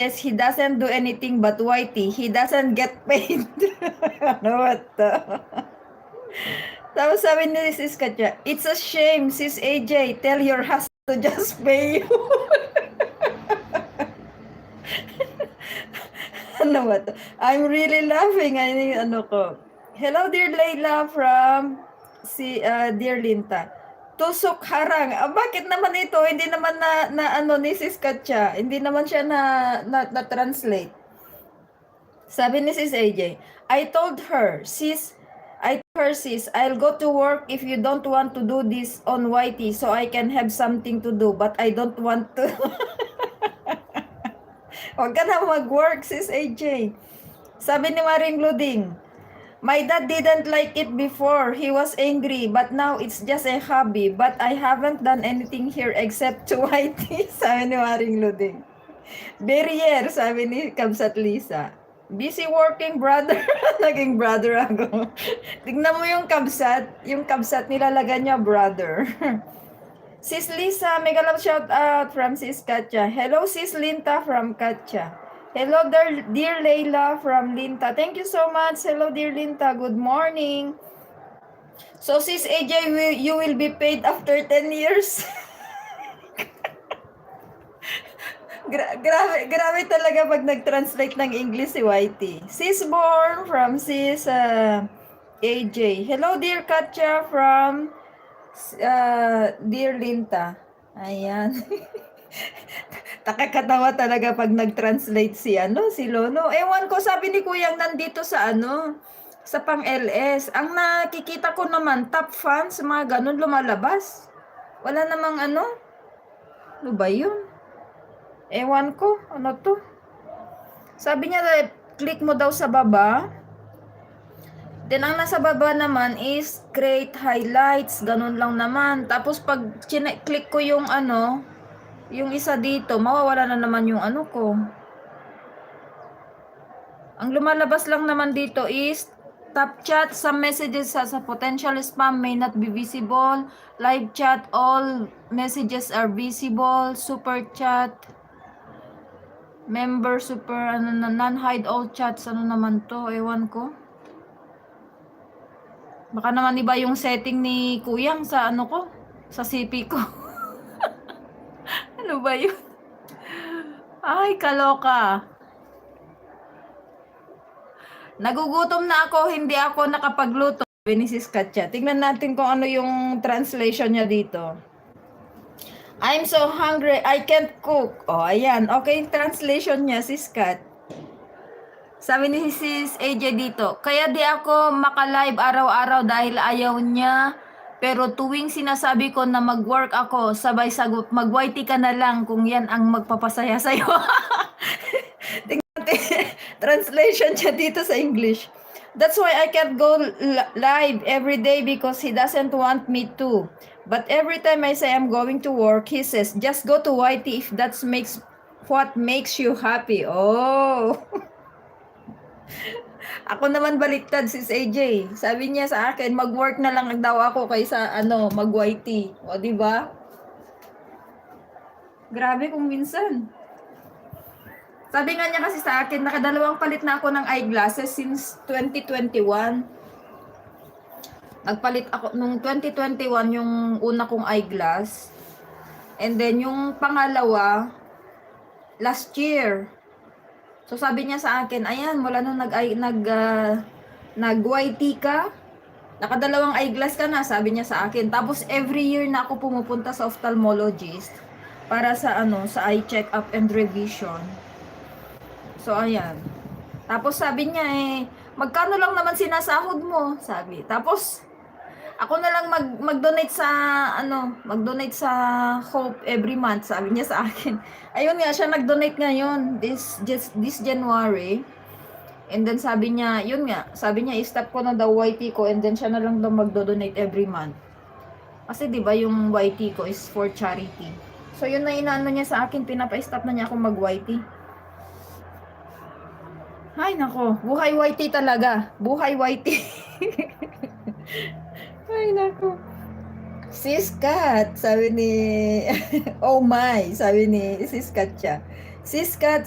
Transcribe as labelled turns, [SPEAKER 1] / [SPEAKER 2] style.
[SPEAKER 1] says he doesn't do anything but whitey. He doesn't get paid. Ano what the? Tapos sabi ni Sis Katya, it's a shame, Sis AJ. Tell your husband to just pay you. Ano ba to? I'm really laughing. Ano ko. Hello, dear Layla from Dear Linta. Tusok harang. Bakit naman ito? Hindi naman na ano ni Sis Katya. Hindi naman siya na translate. Sabi ni Sis AJ, I told her, sis, I'll go to work if you don't want to do this on YT so I can have something to do, but I don't want to. Huwag ka na mag-work, Sis AJ. Sabi ni Maring Luding, my dad didn't like it before. He was angry, but now it's just a hobby. But I haven't done anything here except to YT. Sabi ni Maring Luding. Berrier, sabi ni Kamsat Lisa. Busy working, brother. Naging brother ako. Tignan mo yung kabsat nilalagan niya, brother. Sis Lisa, mega love shout out from Sis Katya. Hello, Sis Linta from Katya. Hello, dear Layla from Linta. Thank you so much. Hello, dear Linta. Good morning. So, Sis AJ, you will be paid after 10 years. Grabe talaga pag nag-translate ng English si YT. Sis Born from Sis AJ. Hello, dear Katya from Dear Linta. Ayan. Nakakatawa talaga pag nag-translate si Lono. Ewan ko, sabi ni Kuyang nandito sa sa pang LS. Ang nakikita ko naman, top fans, mga ganun lumalabas. Wala namang ano ba yun? Ewan ko, ano to? Sabi niya, click mo daw sa baba. Then, ang nasa baba naman is create highlights. Ganun lang naman. Tapos, pag click ko yung yung isa dito, mawawala na naman yung ko. Ang lumalabas lang naman dito is top chat, some messages as a potential spam may not be visible. Live chat, all messages are visible. Super chat, member, super, non-hide all chats. Ano naman to? Ewan ko. Baka naman iba yung setting ni Kuyang sa sa CP ko. Ano ba yun? Ay, kaloka. Nagugutom na ako, hindi ako nakapagluto. Binisis Katya. Tingnan natin kung ano yung translation niya dito. I'm so hungry, I can't cook. Oh, ayan. Okay, translation niya, Sis Kat. Sabi ni Sis AJ dito, kaya di ako maka-live araw-araw dahil ayaw niya. Pero tuwing sinasabi ko na mag-work ako, sabay sagot, mag-YT ka na lang kung yan ang magpapasaya sa'yo. Tingnan translation niya dito sa English. That's why I can't go live every day because he doesn't want me to. But every time I say I'm going to work, he says, just go to YT if that makes what makes you happy. Oh. Ako naman baliktad, Sis AJ. Sabi niya sa akin, mag-work na lang daw ako kaysa mag-YT. O, di ba? Grabe kung minsan. Sabi nga niya kasi sa akin, nakadalawang palit na ako ng eyeglasses since 2021. Nagpalit ako nung 2021 yung una kong eyeglass. And then yung pangalawa, last year. So sabi niya sa akin, ayan, mula nung nag-YT ka, nakadalawang eyeglass ka na, sabi niya sa akin. Tapos every year na ako pumupunta sa ophthalmologist para sa sa eye check-up and revision. So ayan. Tapos sabi niya magkano lang naman sinasahod mo? Sabi. Tapos ako na lang mag-donate sa mag-donate sa Hope every month, sabi niya sa akin. Ayun nga, siya nag-donate ngayon this January. And then sabi niya, yun nga, sabi niya i-stop ko na daw YT ko and then siya na lang daw mag-donate every month. Kasi 'di ba yung YT ko is for charity. So yun na inaano niya sa akin, pinapa-stop na niya ako mag-YT. Ay nako, buhay YT talaga. Buhay YT. Ay, nako. Sis Kat, sabi ni, oh my, sabi ni Sis Katya. Sis Kat,